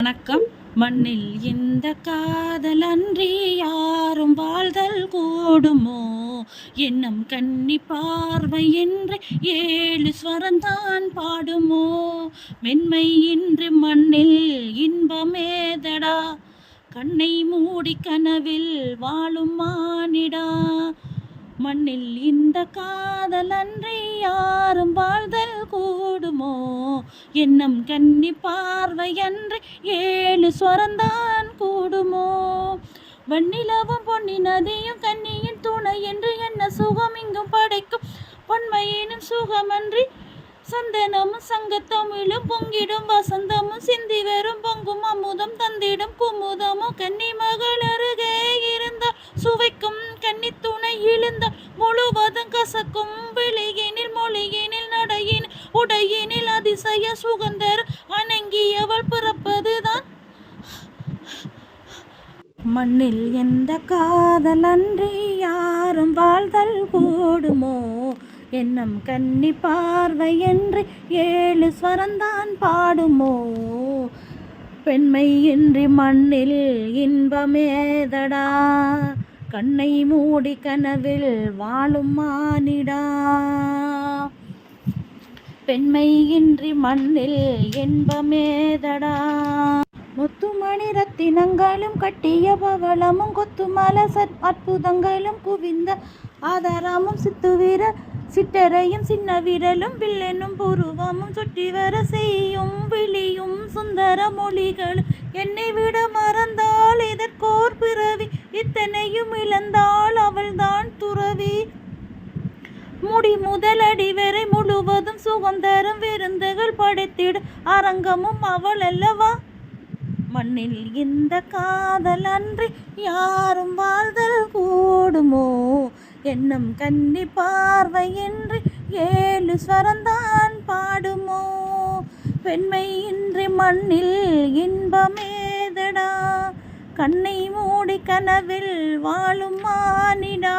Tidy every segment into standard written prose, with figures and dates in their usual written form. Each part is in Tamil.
வணக்கம். மண்ணில் இந்த காதல் அன்றி யாரும் வாழ்தல் கூடுமோ? எண்ணம் கன்னி பார்வை என்று 7 ஸ்வரந்தான் பாடுமோ? மென்மை இன்று மண்ணில் இன்பமேதடா, கண்ணை மூடி கனவில் வாழும் மானிடா. மண்ணில் இந்த காதல் அன்றி யாரும் வாழ்தல் கூடுமோ? எண்ணம் கன்னி பார்வை அன்றி 7 ஸ்வரந்தான் கூடுமோ? வன்னிலவும் பொன்னி நதியும் கன்னியின் துணை என்று என்ன சுகம் இங்கும் படைக்கும் பொன்மையினும் சுகமன்றி சந்தனமும் சங்கத்தமிழும் பொங்கிடும் வசந்தமும் சிந்தி வரும் பொங்கும் அமுதம் தந்திடும் குமுதமும் கன்னி மகள் அருகே இருந்தால் சுவைக்கும் கன்னி துணை இழுந்தால் முழுவதும் கசக்கும். வெளியினில் மொழியினில் நடையினில் உடையினில் அதிசய சுகந்தர் அணங்கியவள் பிறப்பதுதான். மண்ணில் எந்த காதல் அன்றி யாரும் வாழ்தல் கூடுமோ? எண்ணம் கன்னி பார்வை என்று 7 ஸ்வரந்தான் பாடுமோ? பெண்மை இன்றி மண்ணில் இன்பமேதடா, கண்ணை மூடி கனவில் வாழும் மானிடா. பெண்மை இன்றி மண்ணில் இன்பமேதடா. முத்துமணி ரத்தினங்களும் கட்டிய பவளமும் கொத்துமலசற் அற்புதங்களும் குவிந்த ஆதாரமும் சித்துவீரர் சிட்டரையும் சின்ன விரலும் வில்லெனும் புருவமும் சுற்றி வர செய்யும் விழியும் சுந்தர மொழிகளும் என்னை விட மறந்தாள் இதற்கோர் பிறவி, இத்தனையும் இழந்தாள் அவள்தான் துறவி. முடி முதலடி வரை முழுவதும் சுகந்தரும் விருந்துகள் படைத்திடும் அரங்கமும் அவள் அல்லவா? மண்ணில் இந்த காதல் அன்றி யாரும் வாழ்தல் கூடுமோ? எண்ணம் கன்னி பார்வை என்று 7 ஸ்வரந்தான் பாடுமோ? பெண்மை இன்றி மண்ணில் இன்பமேதடா, கண்ணை மூடி கனவில் வாழும் மானிடா.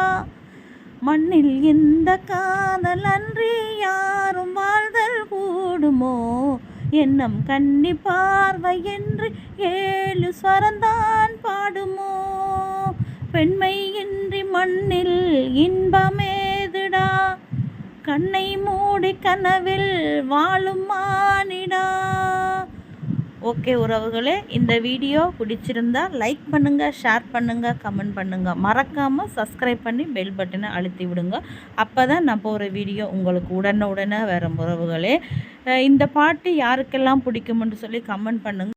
மண்ணில் இந்த காதல் அன்றி யாரும் வாழ்தல் கூடுமோ? எண்ணம் கன்னி பார்வை என்று 7 ஸ்வரந்தான் பாடுமோ? பெண்மை இன்றி மண்ணில் இன்பமேதுடா, கண்ணை மூடி கனவில் வாழும் மானிடா. ஓகே உறவுகளே, இந்த வீடியோ பிடிச்சிருந்தா லைக் பண்ணுங்கள், ஷேர் பண்ணுங்கள், கமெண்ட் பண்ணுங்கள். மறக்காமல் சப்ஸ்கிரைப் பண்ணி பெல் பட்டனை அழுத்தி விடுங்க. அப்போ தான் நான் போகிற வீடியோ உங்களுக்கு உடனே வரும் உறவுகளே. இந்த பாட்டு யாருக்கெல்லாம் பிடிக்கும்னு சொல்லி கமெண்ட் பண்ணுங்கள்.